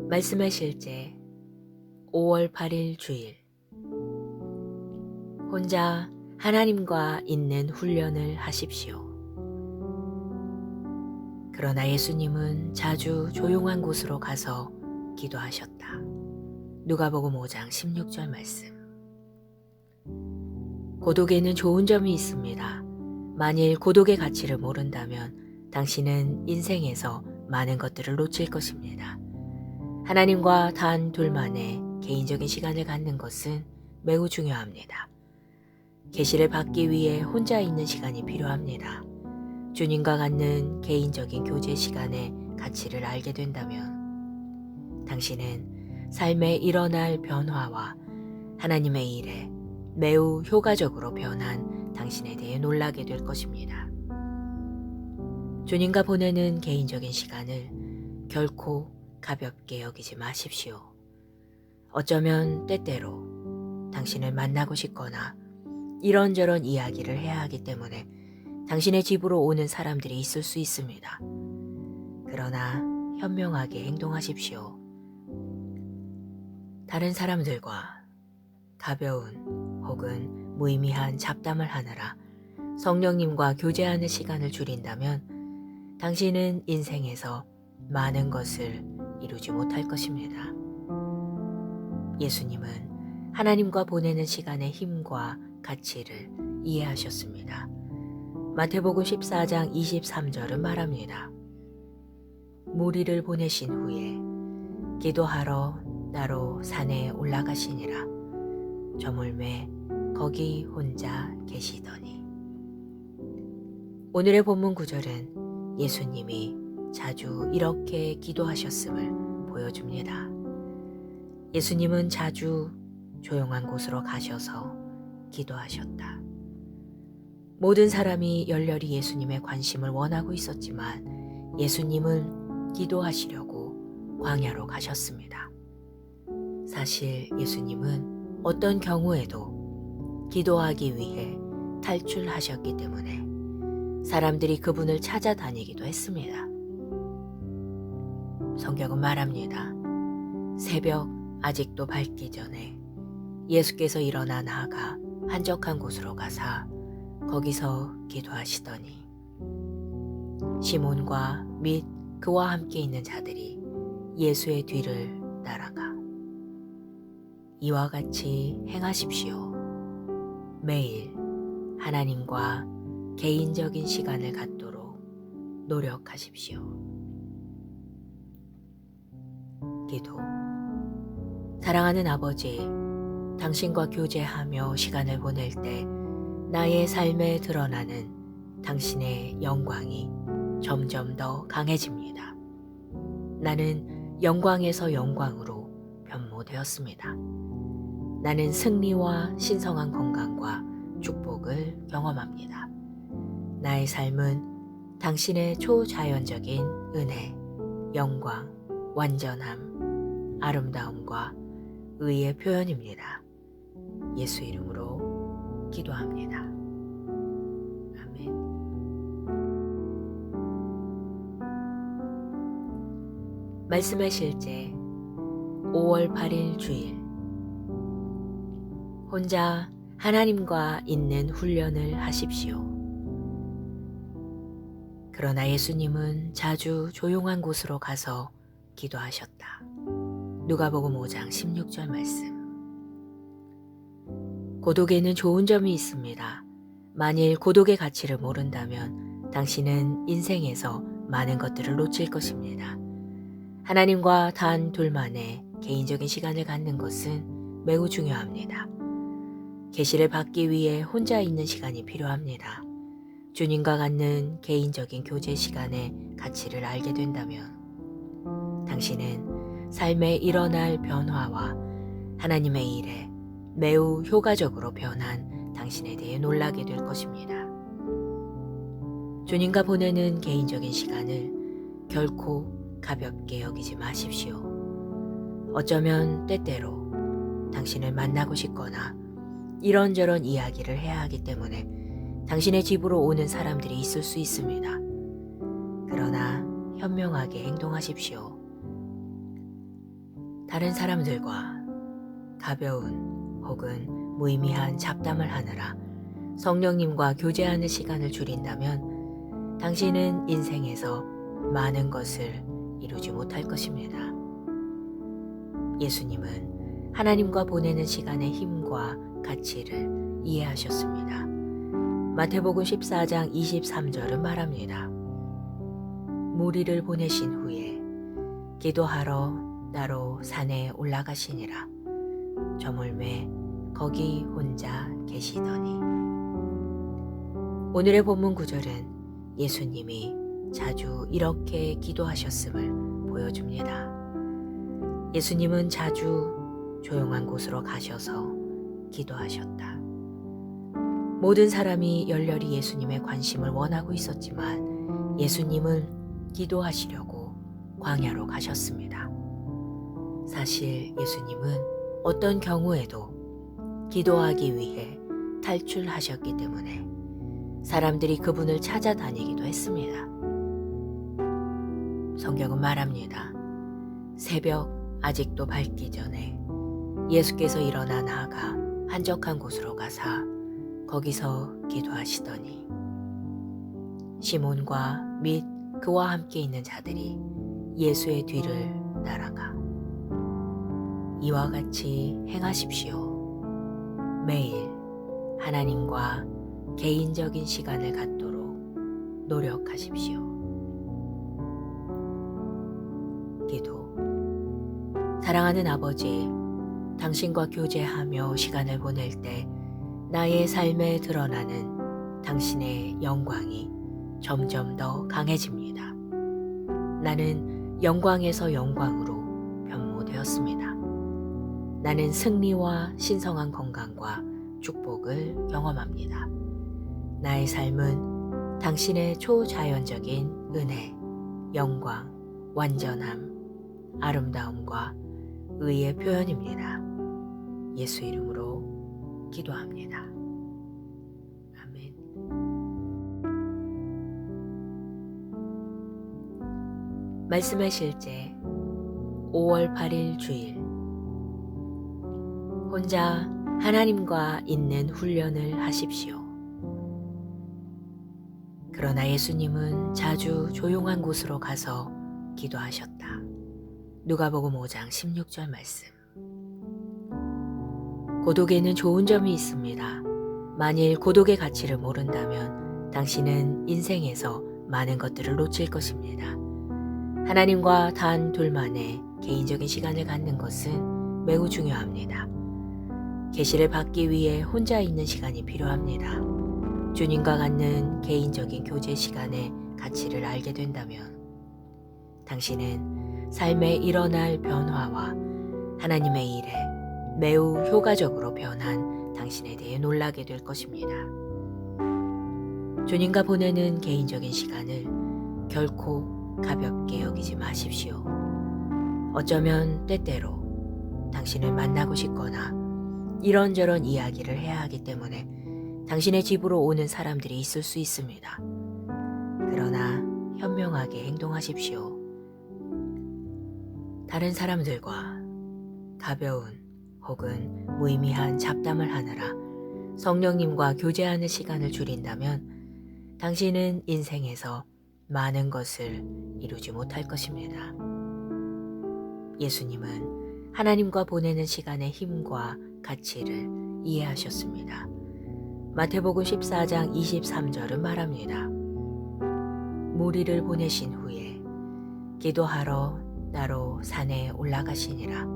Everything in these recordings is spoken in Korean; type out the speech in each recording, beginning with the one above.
말씀의 실제 5월 8일 주일. 혼자 하나님과 있는 훈련을 하십시오. 그러나 예수님은 자주 조용한 곳으로 가서 기도하셨다. 누가복음 5장 16절 말씀. 고독에는 좋은 점이 있습니다. 만일 고독의 가치를 모른다면 당신은 인생에서 많은 것들을 놓칠 것입니다. 하나님과 단 둘만의 개인적인 시간을 갖는 것은 매우 중요합니다. 계시를 받기 위해 혼자 있는 시간이 필요합니다. 주님과 갖는 개인적인 교제 시간의 가치를 알게 된다면 당신은 삶에 일어날 변화와 하나님의 일에 매우 효과적으로 변한 당신에 대해 놀라게 될 것입니다. 주님과 보내는 개인적인 시간을 결코 가볍게 여기지 마십시오. 어쩌면 때때로 당신을 만나고 싶거나 이런저런 이야기를 해야 하기 때문에 당신의 집으로 오는 사람들이 있을 수 있습니다. 그러나 현명하게 행동하십시오. 다른 사람들과 가벼운 혹은 무의미한 잡담을 하느라 성령님과 교제하는 시간을 줄인다면 당신은 인생에서 많은 것을 이루지 못할 것입니다. 예수님은 하나님과 보내는 시간의 힘과 가치를 이해하셨습니다. 마태복음 14장 23절은 말합니다. 무리를 보내신 후에 기도하러 나로 산에 올라가시니라. 저물매 거기 혼자 계시더니. 오늘의 본문 구절은 예수님이 자주 이렇게 기도하셨음을 보여줍니다. 예수님은 자주 조용한 곳으로 가셔서 기도하셨다. 모든 사람이 열렬히 예수님의 관심을 원하고 있었지만 예수님은 기도하시려고 광야로 가셨습니다. 사실 예수님은 어떤 경우에도 기도하기 위해 탈출하셨기 때문에 사람들이 그분을 찾아다니기도 했습니다. 성경은 말합니다. 새벽 아직도 밝기 전에 예수께서 일어나 나아가 한적한 곳으로 가사 거기서 기도하시더니 시몬과 및 그와 함께 있는 자들이 예수의 뒤를 따라가 이와 같이 행하십시오. 매일 하나님과 개인적인 시간을 갖도록 노력하십시오. 기도. 사랑하는 아버지, 당신과 교제하며 시간을 보낼 때 나의 삶에 드러나는 당신의 영광이 점점 더 강해집니다. 나는 영광에서 영광으로 변모되었습니다. 나는 승리와 신성한 건강과 축복을 경험합니다. 나의 삶은 당신의 초자연적인 은혜, 영광, 완전함, 아름다움과 의의 표현입니다. 예수 이름으로 기도합니다. 아멘. 말씀의 실제 5월 8일 주일. 혼자 하나님과 있는 훈련을 하십시오. 그러나 예수님은 자주 조용한 곳으로 가서 기도하셨다. 누가복음 5장 16절 말씀. 고독에는 좋은 점이 있습니다. 만일 고독의 가치를 모른다면 당신은 인생에서 많은 것들을 놓칠 것입니다. 하나님과 단 둘만의 개인적인 시간을 갖는 것은 매우 중요합니다. 계시를 받기 위해 혼자 있는 시간이 필요합니다. 주님과 갖는 개인적인 교제 시간의 가치를 알게 된다면 당신은 삶에 일어날 변화와 하나님의 일에 매우 효과적으로 변한 당신에 대해 놀라게 될 것입니다. 주님과 보내는 개인적인 시간을 결코 가볍게 여기지 마십시오. 어쩌면 때때로 당신을 만나고 싶거나 이런저런 이야기를 해야 하기 때문에 당신의 집으로 오는 사람들이 있을 수 있습니다. 니다. 그러나 현명하게 행동하십시오. 니다. 다른 사람들과 가벼운 혹은 무의미한 잡담을 하느라 성령님과 교제하는 시간을 줄인다면 당신은 인생에서 많은 것을 이루지 못할 것입니다. 예수님은 하나님과 보내는 시간의 힘과 가치를 이해하셨습니다. 마태복음 14장 23절은 말합니다. 무리를 보내신 후에 기도하러 나로 산에 올라가시니라. 저물매 거기 혼자 계시더니. 오늘의 본문 구절은 예수님이 자주 이렇게 기도하셨음을 보여줍니다. 예수님은 자주 조용한 곳으로 가셔서 기도하셨다. 모든 사람이 열렬히 예수님의 관심을 원하고 있었지만 예수님은 기도하시려고 광야로 가셨습니다. 사실 예수님은 어떤 경우에도 기도하기 위해 탈출하셨기 때문에 사람들이 그분을 찾아다니기도 했습니다. 성경은 말합니다. 새벽 아직도 밝기 전에 예수께서 일어나 나아가 한적한 곳으로 가사 거기서 기도하시더니 시몬과 및 그와 함께 있는 자들이 예수의 뒤를 따라가 이와 같이 행하십시오. 매일 하나님과 개인적인 시간을 갖도록 노력하십시오. 기도. 사랑하는 아버지, 당신과 교제하며 시간을 보낼 때 나의 삶에 드러나는 당신의 영광이 점점 더 강해집니다. 나는 영광에서 영광으로 변모되었습니다. 나는 승리와 신성한 건강과 축복을 경험합니다. 나의 삶은 당신의 초자연적인 은혜, 영광, 완전함, 아름다움과 의의 표현입니다. 예수 이름으로 기도합니다. 아멘. 말씀의 실제 5월 8일 주일. 혼자 하나님과 있는 훈련을 하십시오. 그러나 예수님은 자주 조용한 곳으로 가서 기도하셨다. 누가복음 5장 16절 말씀. 고독에는 좋은 점이 있습니다. 만일 고독의 가치를 모른다면 당신은 인생에서 많은 것들을 놓칠 것입니다. 하나님과 단 둘만의 개인적인 시간을 갖는 것은 매우 중요합니다. 계시를 받기 위해 혼자 있는 시간이 필요합니다. 주님과 갖는 개인적인 교제 시간의 가치를 알게 된다면 당신은 삶에 일어날 변화와 하나님의 일에 매우 효과적으로 변한 당신에 대해 놀라게 될 것입니다. 주님과 보내는 개인적인 시간을 결코 가볍게 여기지 마십시오. 어쩌면 때때로 당신을 만나고 싶거나 이런저런 이야기를 해야 하기 때문에 당신의 집으로 오는 사람들이 있을 수 있습니다. 그러나 현명하게 행동하십시오. 다른 사람들과 가벼운 혹은 무의미한 잡담을 하느라 성령님과 교제하는 시간을 줄인다면 당신은 인생에서 많은 것을 이루지 못할 것입니다. 예수님은 하나님과 보내는 시간의 힘과 가치를 이해하셨습니다. 마태복음 14장 23절은 말합니다. 무리를 보내신 후에 기도하러 나로 산에 올라가시니라.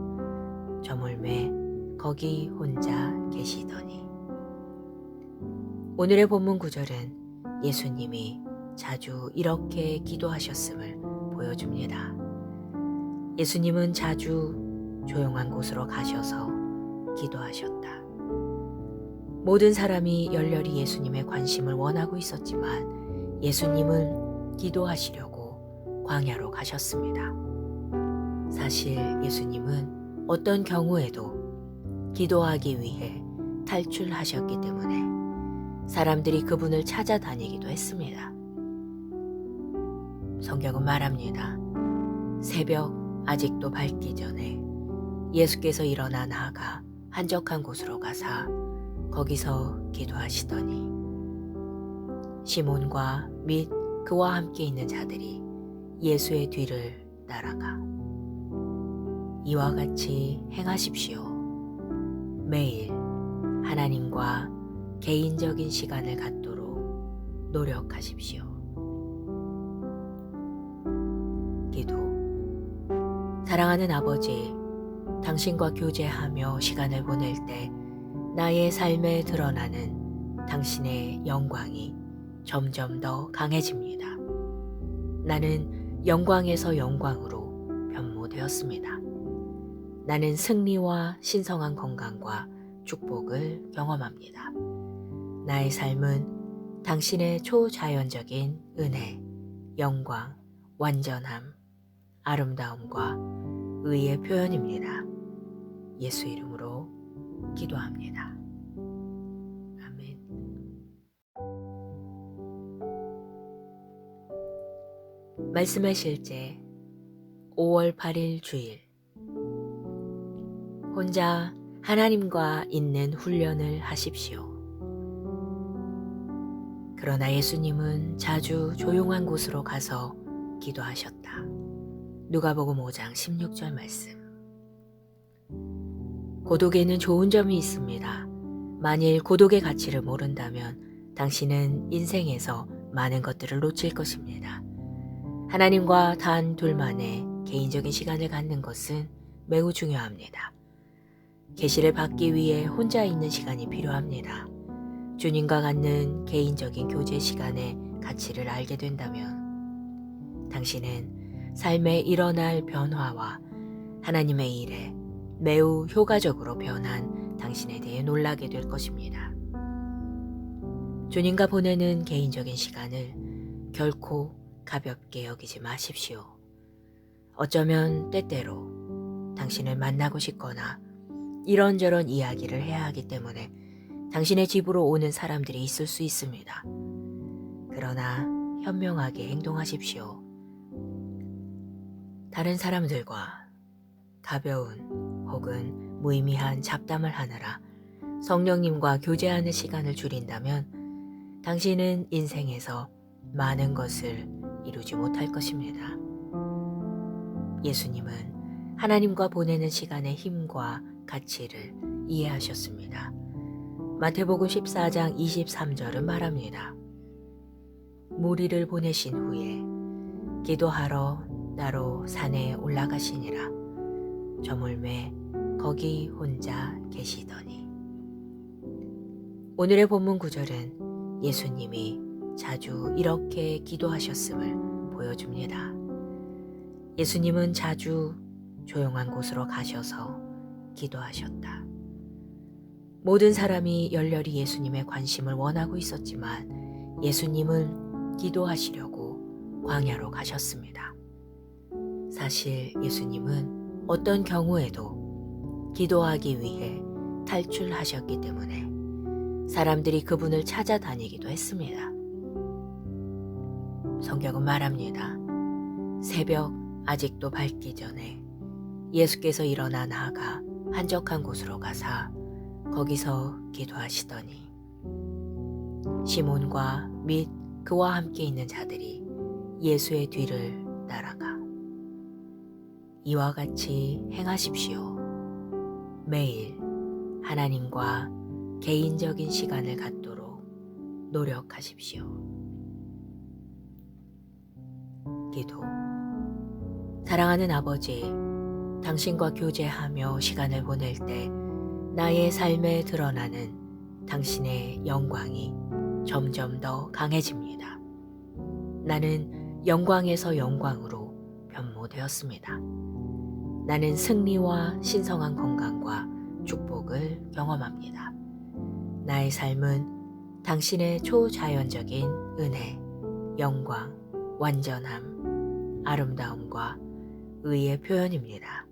저물매 거기 혼자 계시더니. 오늘의 본문 구절은 예수님이 자주 이렇게 기도하셨음을 보여줍니다. 예수님은 자주 조용한 곳으로 가셔서 기도하셨다. 모든 사람이 열렬히 예수님의 관심을 원하고 있었지만 예수님은 기도하시려고 광야로 가셨습니다. 사실 예수님은 어떤 경우에도 기도하기 위해 탈출하셨기 때문에 사람들이 그분을 찾아다니기도 했습니다. 성경은 말합니다. 새벽 아직도 밝기 전에 예수께서 일어나 나아가 한적한 곳으로 가사 거기서 기도하시더니 시몬과 및 그와 함께 있는 자들이 예수의 뒤를 따라가 이와 같이 행하십시오. 매일 하나님과 개인적인 시간을 갖도록 노력하십시오. 기도. 사랑하는 아버지, 당신과 교제하며 시간을 보낼 때 나의 삶에 드러나는 당신의 영광이 점점 더 강해집니다. 나는 영광에서 영광으로 변모되었습니다. 나는 승리와 신성한 건강과 축복을 경험합니다. 나의 삶은 당신의 초자연적인 은혜, 영광, 완전함, 아름다움과 의의 표현입니다. 예수 이름으로 기도합니다. 아멘. 말씀의 실제 5월 8일 주일. 혼자 하나님과 있는 훈련을 하십시오. 그러나 예수님은 자주 조용한 곳으로 가서 기도하셨다. 누가복음 5장 16절 말씀. 고독에는 좋은 점이 있습니다. 만일 고독의 가치를 모른다면 당신은 인생에서 많은 것들을 놓칠 것입니다. 하나님과 단 둘만의 개인적인 시간을 갖는 것은 매우 중요합니다. 계시를 받기 위해 혼자 있는 시간이 필요합니다. 주님과 갖는 개인적인 교제 시간의 가치를 알게 된다면 당신은 삶에 일어날 변화와 하나님의 일에 매우 효과적으로 변한 당신에 대해 놀라게 될 것입니다. 주님과 보내는 개인적인 시간을 결코 가볍게 여기지 마십시오. 어쩌면 때때로 당신을 만나고 싶거나 이런저런 이야기를 해야 하기 때문에 당신의 집으로 오는 사람들이 있을 수 있습니다. 그러나 현명하게 행동하십시오. 다른 사람들과 가벼운 혹은 무의미한 잡담을 하느라 성령님과 교제하는 시간을 줄인다면 당신은 인생에서 많은 것을 이루지 못할 것입니다. 예수님은 하나님과 보내는 시간의 힘과 가치를 이해하셨습니다. 마태복음 14장 23절은 말합니다. 무리를 보내신 후에 기도하러 따로 산에 올라가시니라. 저물매 거기 혼자 계시더니. 오늘의 본문 구절은 예수님이 자주 이렇게 기도하셨음을 보여줍니다. 예수님은 자주 조용한 곳으로 가셔서 기도하셨다. 모든 사람이 열렬히 예수님의 관심을 원하고 있었지만 예수님은 기도하시려고 광야로 가셨습니다. 사실 예수님은 어떤 경우에도 기도하기 위해 탈출하셨기 때문에 사람들이 그분을 찾아다니기도 했습니다. 성경은 말합니다. 새벽 아직도 밝기 전에 예수께서 일어나 나아가 한적한 곳으로 가사 거기서 기도하시더니 시몬과 및 그와 함께 있는 자들이 예수의 뒤를 따라가 이와 같이 행하십시오. 매일 하나님과 개인적인 시간을 갖도록 노력하십시오. 기도. 사랑하는 아버지, 당신과 교제하며 시간을 보낼 때 나의 삶에 드러나는 당신의 영광이 점점 더 강해집니다. 나는 영광에서 영광으로 변모되었습니다. 나는 승리와 신성한 건강과 축복을 경험합니다. 나의 삶은 당신의 초자연적인 은혜, 영광, 완전함, 아름다움과 의의 표현입니다.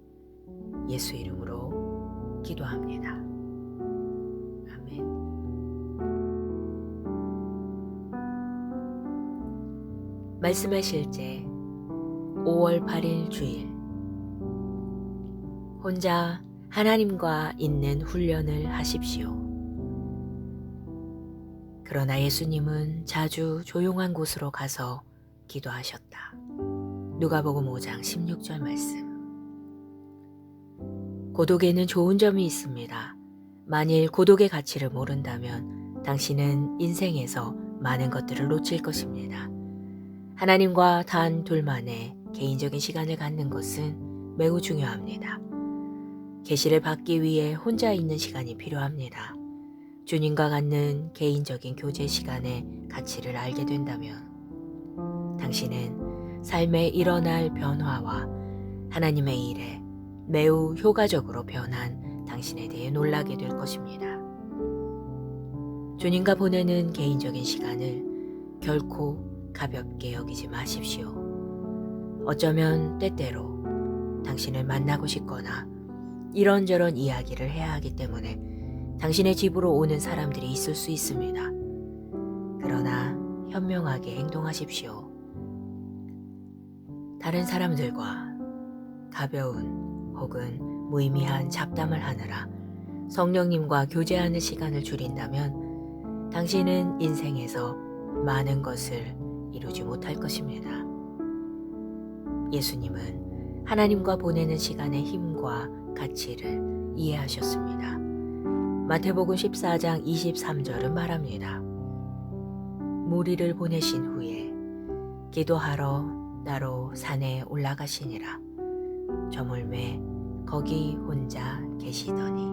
예수 이름으로 기도합니다. 아멘. 말씀의 실제 5월 8일 주일. 혼자 하나님과 있는 훈련을 하십시오. 그러나 예수님은 자주 조용한 곳으로 가서 기도하셨다. 누가복음 5장 16절 말씀. 고독에는 좋은 점이 있습니다. 만일 고독의 가치를 모른다면 당신은 인생에서 많은 것들을 놓칠 것입니다. 하나님과 단 둘만의 개인적인 시간을 갖는 것은 매우 중요합니다. 계시를 받기 위해 혼자 있는 시간이 필요합니다. 주님과 갖는 개인적인 교제 시간의 가치를 알게 된다면 당신은 삶에 일어날 변화와 하나님의 일에 매우 효과적으로 변한 당신에 대해 놀라게 될 것입니다. 주님과 보내는 개인적인 시간을 결코 가볍게 여기지 마십시오. 어쩌면 때때로 당신을 만나고 싶거나 이런저런 이야기를 해야 하기 때문에 당신의 집으로 오는 사람들이 있을 수 있습니다. 그러나 현명하게 행동하십시오. 다른 사람들과 가벼운 혹은 무의미한 잡담을 하느라 성령님과 교제하는 시간을 줄인다면 당신은 인생에서 많은 것을 이루지 못할 것입니다. 예수님은 하나님과 보내는 시간의 힘과 가치를 이해하셨습니다. 마태복음 14장 23절은 말합니다. 무리를 보내신 후에 기도하러 나로 산에 올라가시니라. 저물매 거기 혼자 계시더니.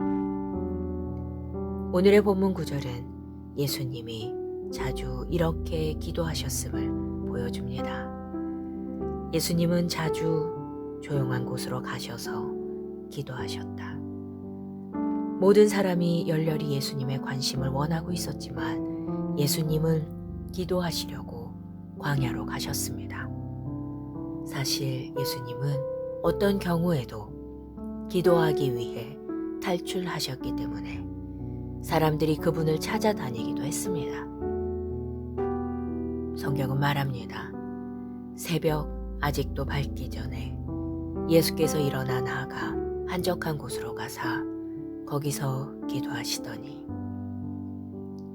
오늘의 본문 구절은 예수님이 자주 이렇게 기도하셨음을 보여줍니다. 예수님은 자주 조용한 곳으로 가셔서 기도하셨다. 모든 사람이 열렬히 예수님의 관심을 원하고 있었지만 예수님은 기도하시려고 광야로 가셨습니다. 사실 예수님은 어떤 경우에도 기도하기 위해 탈출하셨기 때문에 사람들이 그분을 찾아다니기도 했습니다. 성경은 말합니다. 새벽 아직도 밝기 전에 예수께서 일어나 나아가 한적한 곳으로 가사 거기서 기도하시더니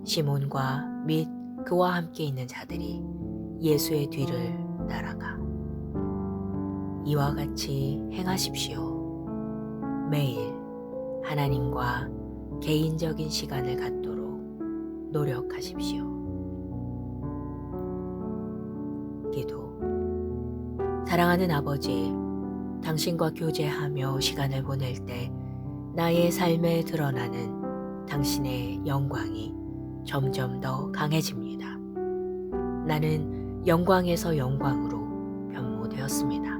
시몬과 및 그와 함께 있는 자들이 예수의 뒤를 따라가 이와 같이 행하십시오. 매일 하나님과 개인적인 시간을 갖도록 노력하십시오. 기도. 사랑하는 아버지, 당신과 교제하며 시간을 보낼 때 나의 삶에 드러나는 당신의 영광이 점점 더 강해집니다. 나는 영광에서 영광으로 변모되었습니다.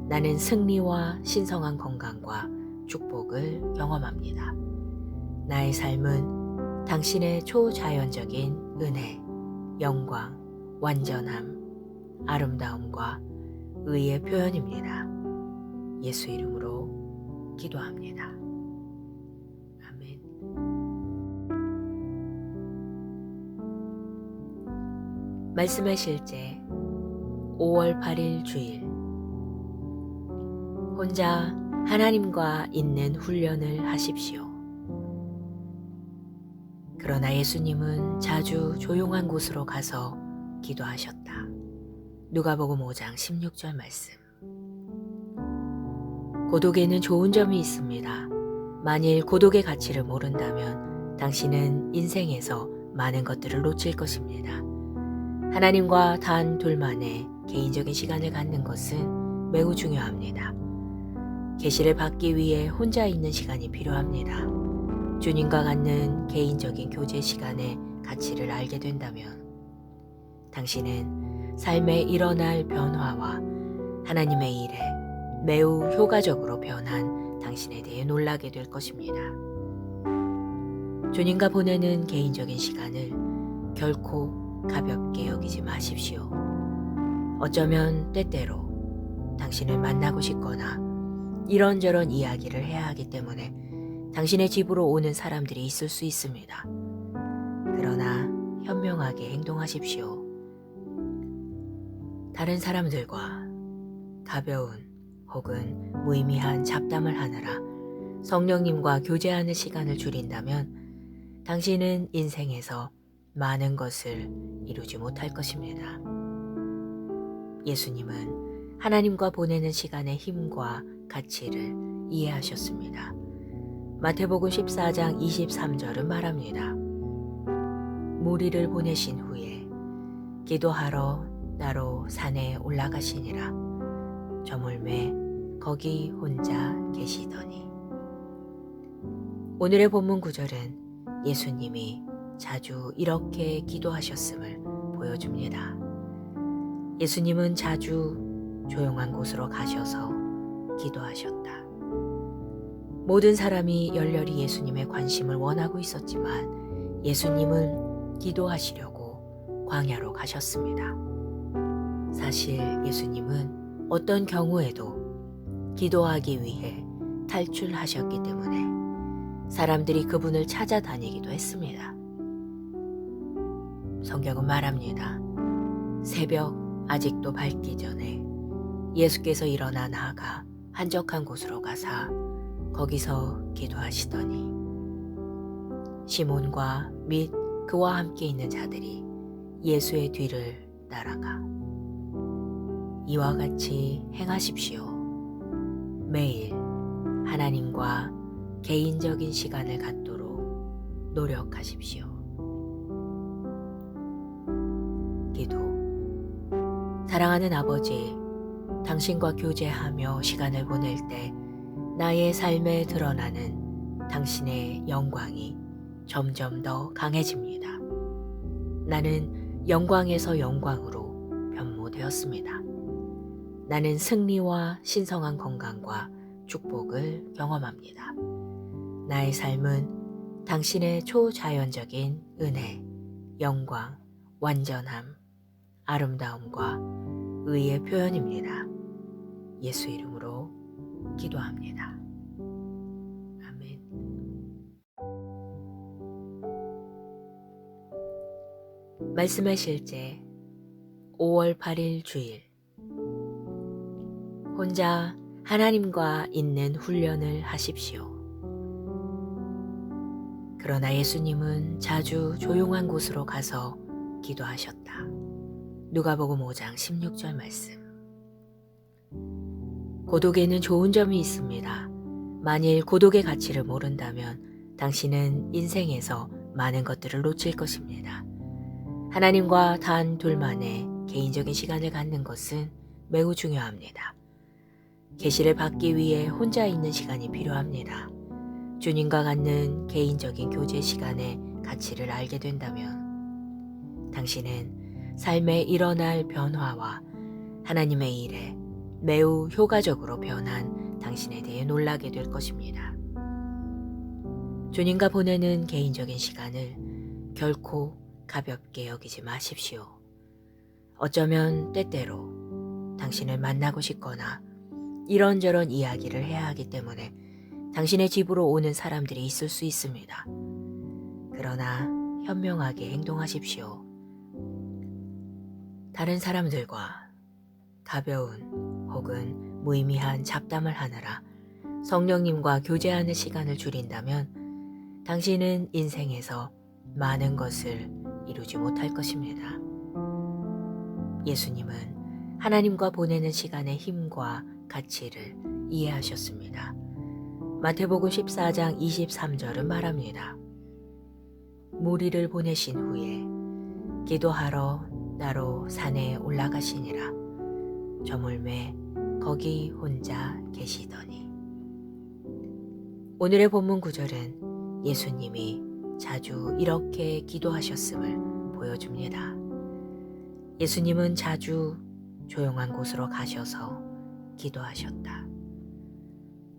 나는 승리와 신성한 건강과 축복을 경험합니다. 나의 삶은 당신의 초자연적인 은혜, 영광, 완전함, 아름다움과 의의 표현입니다. 예수 이름으로 기도합니다. 아멘. 말씀의 실제 5월 8일 주일. 혼자 하나님과 있는 훈련을 하십시오. 그러나 예수님은 자주 조용한 곳으로 가서 기도하셨다. 누가복음 5장 16절 말씀. 고독에는 좋은 점이 있습니다. 만일 고독의 가치를 모른다면 당신은 인생에서 많은 것들을 놓칠 것입니다. 하나님과 단 둘만의 개인적인 시간을 갖는 것은 매우 중요합니다. 계시를 받기 위해 혼자 있는 시간이 필요합니다. 주님과 갖는 개인적인 교제 시간의 가치를 알게 된다면 당신은 삶에 일어날 변화와 하나님의 일에 매우 효과적으로 변한 당신에 대해 놀라게 될 것입니다. 주님과 보내는 개인적인 시간을 결코 가볍게 여기지 마십시오. 어쩌면 때때로 당신을 만나고 싶거나 이런저런 이야기를 해야 하기 때문에 당신의 집으로 오는 사람들이 있을 수 있습니다. 그러나 현명하게 행동하십시오. 다른 사람들과 가벼운 혹은 무의미한 잡담을 하느라 성령님과 교제하는 시간을 줄인다면 당신은 인생에서 많은 것을 이루지 못할 것입니다. 예수님은 하나님과 보내는 시간의 힘과 가치를 이해하셨습니다. 마태복음 14장 23절은 말합니다. 무리를 보내신 후에 기도하러 나로 산에 올라가시니라. 저물매 거기 혼자 계시더니. 오늘의 본문 구절은 예수님이 자주 이렇게 기도하셨음을 보여줍니다. 예수님은 자주 조용한 곳으로 가셔서 기도하셨다. 모든 사람이 열렬히 예수님의 관심을 원하고 있었지만 예수님은 기도하시려고 광야로 가셨습니다. 사실 예수님은 어떤 경우에도 기도하기 위해 탈출하셨기 때문에 사람들이 그분을 찾아다니기도 했습니다. 성경은 말합니다. 새벽 아직도 밝기 전에 예수께서 일어나 나아가 한적한 곳으로 가사 거기서 기도하시더니 시몬과 및 그와 함께 있는 자들이 예수의 뒤를 따라가 이와 같이 행하십시오. 매일 하나님과 개인적인 시간을 갖도록 노력하십시오. 기도. 사랑하는 아버지, 당신과 교제하며 시간을 보낼 때 나의 삶에 드러나는 당신의 영광이 점점 더 강해집니다. 나는 영광에서 영광으로 변모되었습니다. 나는 승리와 신성한 건강과 축복을 경험합니다. 나의 삶은 당신의 초자연적인 은혜, 영광, 완전함, 아름다움과 의의 표현입니다. 예수 이름으로 기도합니다. 아멘. 말씀의 실제 5월 8일 주일. 혼자 하나님과 있는 훈련을 하십시오. 그러나 예수님은 자주 조용한 곳으로 가서 기도하셨다. 누가복음 5장 16절 말씀. 고독에는 좋은 점이 있습니다. 만일 고독의 가치를 모른다면 당신은 인생에서 많은 것들을 놓칠 것입니다. 하나님과 단 둘만의 개인적인 시간을 갖는 것은 매우 중요합니다. 계시를 받기 위해 혼자 있는 시간이 필요합니다. 주님과 갖는 개인적인 교제 시간의 가치를 알게 된다면 당신은 삶에 일어날 변화와 하나님의 일에 매우 효과적으로 변한 당신에 대해 놀라게 될 것입니다. 주님과 보내는 개인적인 시간을 결코 가볍게 여기지 마십시오. 어쩌면 때때로 당신을 만나고 싶거나 이런저런 이야기를 해야 하기 때문에 당신의 집으로 오는 사람들이 있을 수 있습니다. 그러나 현명하게 행동하십시오. 다른 사람들과 가벼운 혹은 무의미한 잡담을 하느라 성령님과 교제하는 시간을 줄인다면 당신은 인생에서 많은 것을 이루지 못할 것입니다. 예수님은 하나님과 보내는 시간의 힘과 가치를 이해하셨습니다. 마태복음 14장 23절은 말합니다. 무리를 보내신 후에 기도하러 나로 산에 올라가시니라. 저물매 거기 혼자 계시더니. 오늘의 본문 구절은 예수님이 자주 이렇게 기도하셨음을 보여줍니다. 예수님은 자주 조용한 곳으로 가셔서 기도하셨다.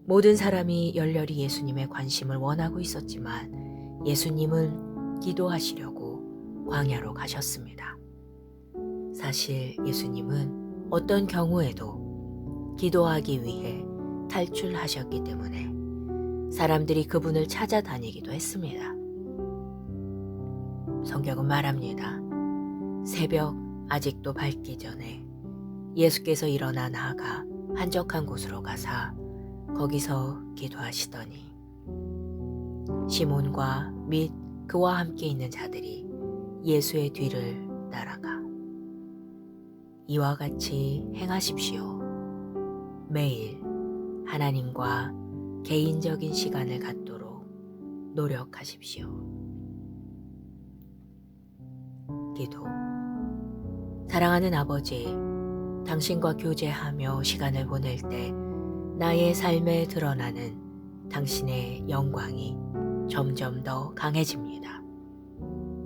모든 사람이 열렬히 예수님의 관심을 원하고 있었지만 예수님은 기도하시려고 광야로 가셨습니다. 사실 예수님은 어떤 경우에도 기도하기 위해 탈출하셨기 때문에 사람들이 그분을 찾아다니기도 했습니다. 성경은 말합니다. 새벽 아직도 밝기 전에 예수께서 일어나 나아가 한적한 곳으로 가사 거기서 기도하시더니 시몬과 및 그와 함께 있는 자들이 예수의 뒤를 따라가 이와 같이 행하십시오. 매일 하나님과 개인적인 시간을 갖도록 노력하십시오. 기도. 사랑하는 아버지, 당신과 교제하며 시간을 보낼 때 나의 삶에 드러나는 당신의 영광이 점점 더 강해집니다.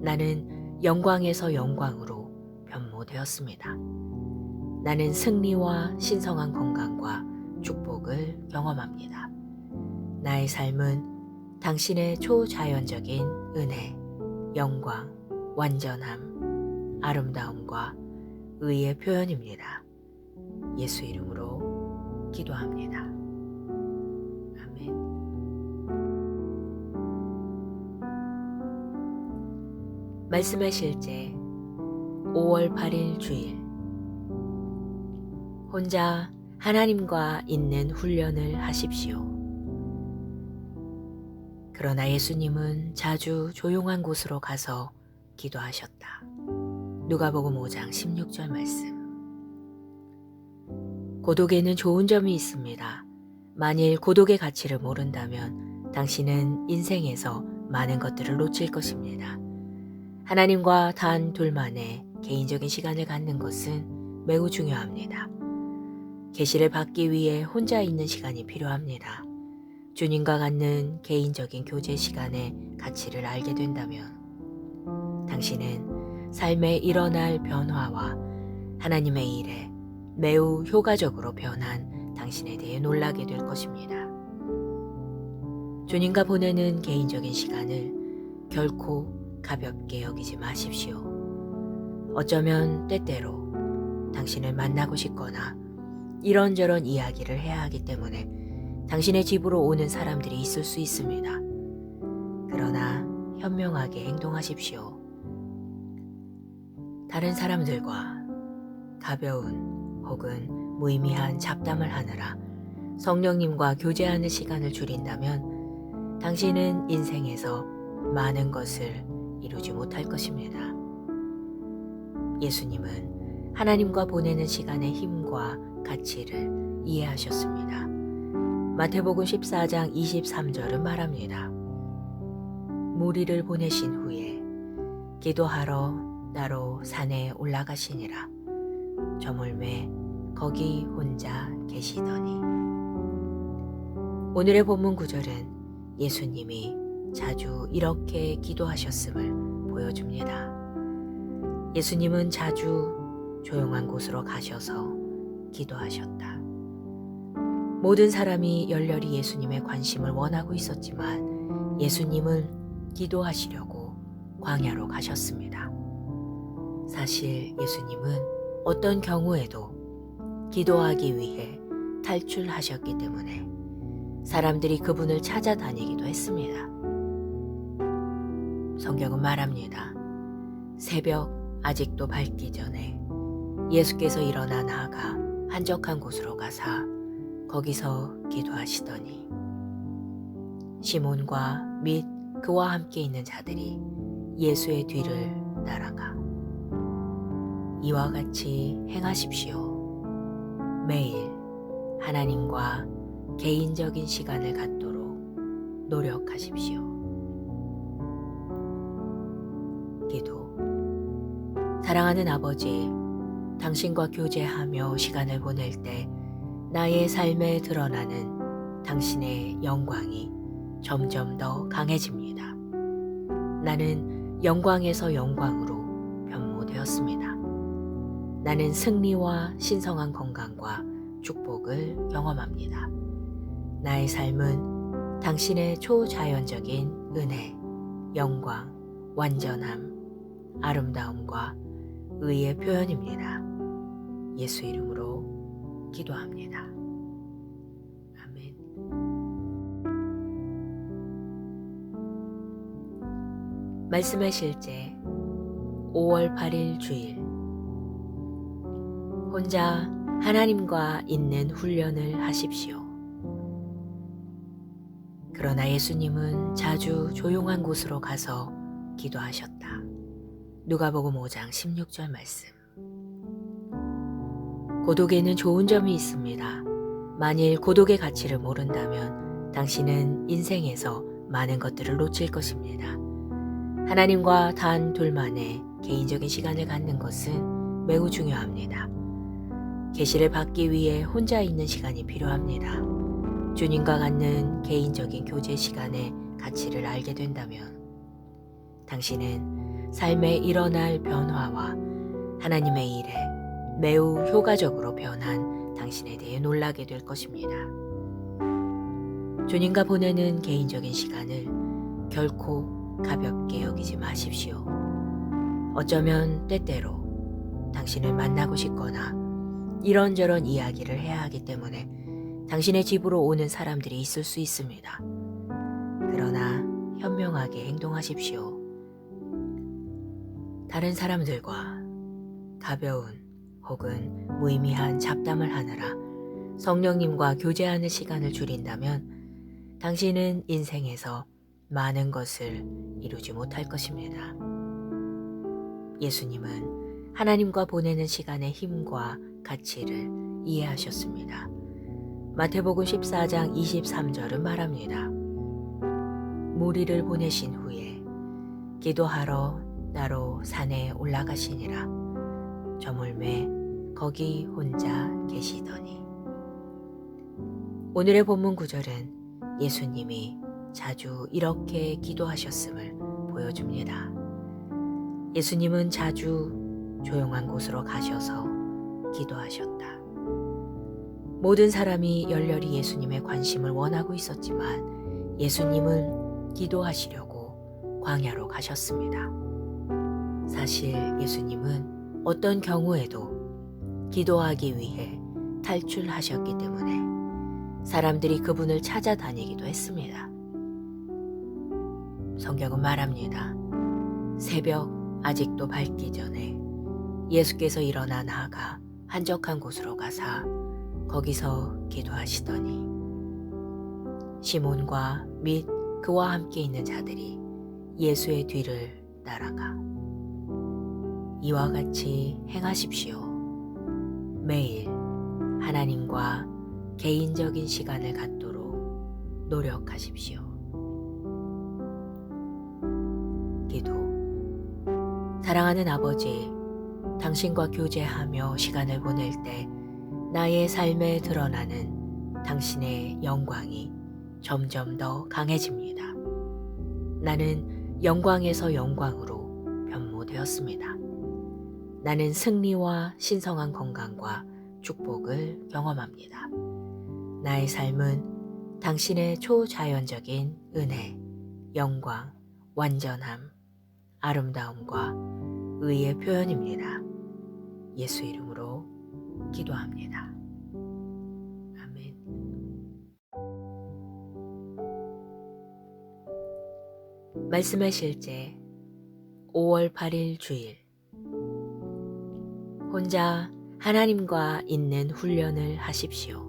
나는 영광에서 영광으로 변모되었습니다. 나는 승리와 신성한 건강과 축복을 경험합니다. 나의 삶은 당신의 초자연적인 은혜, 영광, 완전함, 아름다움과 의의 표현입니다. 예수 이름으로 기도합니다. 아멘. 말씀의 실제 5월 8일 주일. 혼자 하나님과 있는 훈련을 하십시오. 그러나 예수님은 자주 조용한 곳으로 가서 기도하셨다. 누가복음 5장 16절 말씀. 고독에는 좋은 점이 있습니다. 만일 고독의 가치를 모른다면 당신은 인생에서 많은 것들을 놓칠 것입니다. 하나님과 단 둘만의 개인적인 시간을 갖는 것은 매우 중요합니다. 계시를 받기 위해 혼자 있는 시간이 필요합니다. 주님과 갖는 개인적인 교제 시간의 가치를 알게 된다면 당신은 삶에 일어날 변화와 하나님의 일에 매우 효과적으로 변한 당신에 대해 놀라게 될 것입니다. 주님과 보내는 개인적인 시간을 결코 가볍게 여기지 마십시오. 어쩌면 때때로 당신을 만나고 싶거나 이런저런 이야기를 해야 하기 때문에 당신의 집으로 오는 사람들이 있을 수 있습니다. 그러나 현명하게 행동하십시오. 다른 사람들과 가벼운 혹은 무의미한 잡담을 하느라 성령님과 교제하는 시간을 줄인다면 당신은 인생에서 많은 것을 이루지 못할 것입니다. 예수님은 하나님과 보내는 시간의 힘과 가치를 이해하셨습니다. 마태복음 14장 23절은 말합니다. 무리를 보내신 후에 기도하러 나로 산에 올라가시니라. 저물매 거기 혼자 계시더니. 오늘의 본문 구절은 예수님이 자주 이렇게 기도하셨음을 보여줍니다. 예수님은 자주 조용한 곳으로 가셔서 기도하셨다. 모든 사람이 열렬히 예수님의 관심을 원하고 있었지만 예수님은 기도하시려고 광야로 가셨습니다. 사실 예수님은 어떤 경우에도 기도하기 위해 탈출하셨기 때문에 사람들이 그분을 찾아다니기도 했습니다. 성경은 말합니다. 새벽 아직도 밝기 전에 예수께서 일어나 나아가 한적한 곳으로 가사 거기서 기도하시더니 시몬과 및 그와 함께 있는 자들이 예수의 뒤를 따라가 이와 같이 행하십시오. 매일 하나님과 개인적인 시간을 갖도록 노력하십시오. 기도. 사랑하는 아버지, 당신과 교제하며 시간을 보낼 때 나의 삶에 드러나는 당신의 영광이 점점 더 강해집니다. 나는 영광에서 영광으로 변모되었습니다. 나는 승리와 신성한 건강과 축복을 경험합니다. 나의 삶은 당신의 초자연적인 은혜, 영광, 완전함, 아름다움과 의의 표현입니다. 예수 이름으로 기도합니다. 아멘. 말씀의 실제 5월 8일 주일. 혼자 하나님과 있는 훈련을 하십시오. 그러나 예수님은 자주 조용한 곳으로 가서 기도하셨다. 누가복음 5장 16절 말씀. 고독에는 좋은 점이 있습니다. 만일 고독의 가치를 모른다면 당신은 인생에서 많은 것들을 놓칠 것입니다. 하나님과 단 둘만의 개인적인 시간을 갖는 것은 매우 중요합니다. 계시를 받기 위해 혼자 있는 시간이 필요합니다. 주님과 갖는 개인적인 교제 시간의 가치를 알게 된다면 당신은 삶에 일어날 변화와 하나님의 일에 매우 효과적으로 변한 당신에 대해 놀라게 될 것입니다. 주님과 보내는 개인적인 시간을 결코 가볍게 여기지 마십시오. 어쩌면 때때로 당신을 만나고 싶거나 이런저런 이야기를 해야 하기 때문에 당신의 집으로 오는 사람들이 있을 수 있습니다. 그러나 현명하게 행동하십시오. 다른 사람들과 가벼운 혹은 무의미한 잡담을 하느라 성령님과 교제하는 시간을 줄인다면 당신은 인생에서 많은 것을 이루지 못할 것입니다. 예수님은 하나님과 보내는 시간의 힘과 가치를 이해하셨습니다. 마태복음 14장 23절은 말합니다. 무리를 보내신 후에 기도하러 나로 산에 올라가시니라. 저물매 거기 혼자 계시더니. 오늘의 본문 구절은 예수님이 자주 이렇게 기도하셨음을 보여줍니다. 예수님은 자주 조용한 곳으로 가셔서 기도하셨다. 모든 사람이 열렬히 예수님의 관심을 원하고 있었지만 예수님은 기도하시려고 광야로 가셨습니다. 사실 예수님은 어떤 경우에도 기도하기 위해 탈출하셨기 때문에 사람들이 그분을 찾아다니기도 했습니다. 성경은 말합니다. 새벽 아직도 밝기 전에 예수께서 일어나 나아가 한적한 곳으로 가사 거기서 기도하시더니 시몬과 및 그와 함께 있는 자들이 예수의 뒤를 따라가 이와 같이 행하십시오. 매일 하나님과 개인적인 시간을 갖도록 노력하십시오. 기도. 사랑하는 아버지, 당신과 교제하며 시간을 보낼 때 나의 삶에 드러나는 당신의 영광이 점점 더 강해집니다. 나는 영광에서 영광으로 변모되었습니다. 나는 승리와 신성한 건강과 축복을 경험합니다. 나의 삶은 당신의 초자연적인 은혜, 영광, 완전함, 아름다움과 의의 표현입니다. 예수 이름으로 기도합니다. 아멘. 말씀의 실제 5월 8일 주일. 혼자 하나님과 있는 훈련을 하십시오.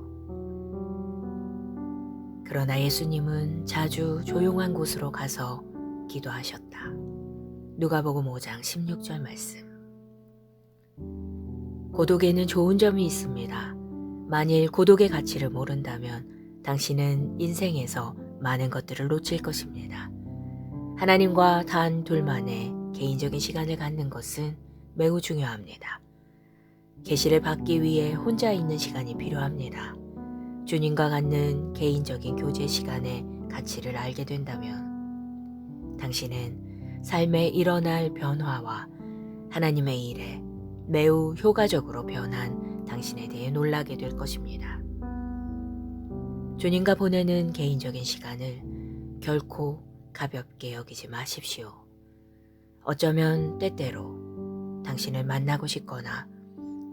그러나 예수님은 자주 조용한 곳으로 가서 기도하셨다. 누가복음 5장 16절 말씀. 고독에는 좋은 점이 있습니다. 만일 고독의 가치를 모른다면 당신은 인생에서 많은 것들을 놓칠 것입니다. 하나님과 단 둘만의 개인적인 시간을 갖는 것은 매우 중요합니다. 계시를 받기 위해 혼자 있는 시간이 필요합니다. 주님과 갖는 개인적인 교제 시간의 가치를 알게 된다면 당신은 삶에 일어날 변화와 하나님의 일에 매우 효과적으로 변한 당신에 대해 놀라게 될 것입니다. 주님과 보내는 개인적인 시간을 결코 가볍게 여기지 마십시오. 어쩌면 때때로 당신을 만나고 싶거나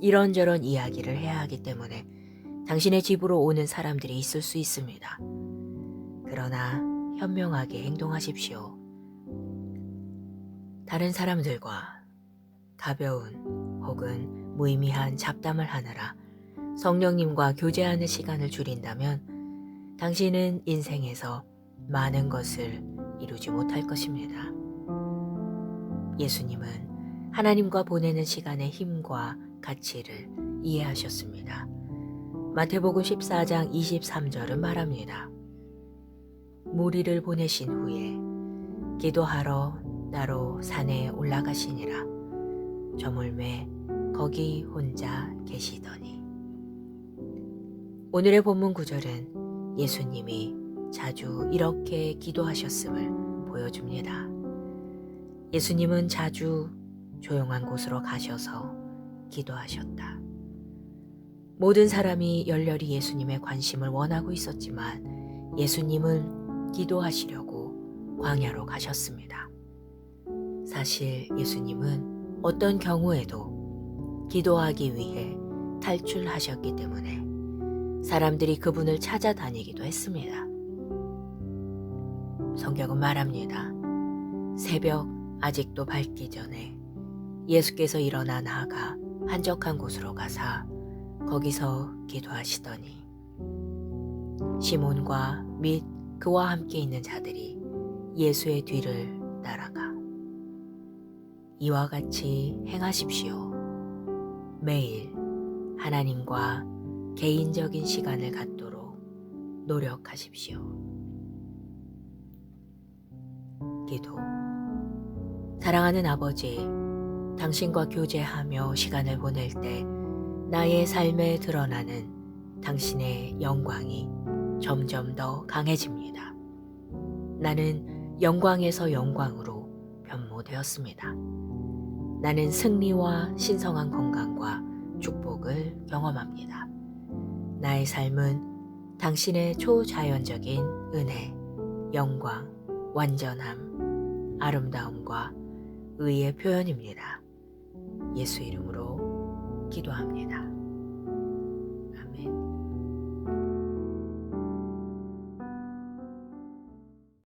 이런저런 이야기를 해야 하기 때문에 당신의 집으로 오는 사람들이 있을 수 있습니다. 그러나 현명하게 행동하십시오. 다른 사람들과 가벼운 혹은 무의미한 잡담을 하느라 성령님과 교제하는 시간을 줄인다면 당신은 인생에서 많은 것을 이루지 못할 것입니다. 예수님은 하나님과 보내는 시간의 힘과 가치를 이해하셨습니다. 마태복음 14장 23절은 말합니다. 무리를 보내신 후에 기도하러 따로 산에 올라가시니라. 저물매 거기 혼자 계시더니. 오늘의 본문 구절은 예수님이 자주 이렇게 기도하셨음을 보여줍니다. 예수님은 자주 조용한 곳으로 가셔서 기도하셨다. 모든 사람이 열렬히 예수님의 관심을 원하고 있었지만 예수님은 기도하시려고 광야로 가셨습니다. 사실 예수님은 어떤 경우에도 기도하기 위해 탈출하셨기 때문에 사람들이 그분을 찾아다니기도 했습니다. 성경은 말합니다. 새벽 아직도 밝기 전에 예수께서 일어나 나아가 한적한 곳으로 가사 거기서 기도하시더니 시몬과 및 그와 함께 있는 자들이 예수의 뒤를 따라가 이와 같이 행하십시오. 매일 하나님과 개인적인 시간을 갖도록 노력하십시오. 기도. 사랑하는 아버지, 당신과 교제하며 시간을 보낼 때 나의 삶에 드러나는 당신의 영광이 점점 더 강해집니다. 나는 영광에서 영광으로 변모되었습니다. 나는 승리와 신성한 건강과 축복을 경험합니다. 나의 삶은 당신의 초자연적인 은혜, 영광, 완전함, 아름다움과 의의 표현입니다. 예수 이름으로 기도합니다.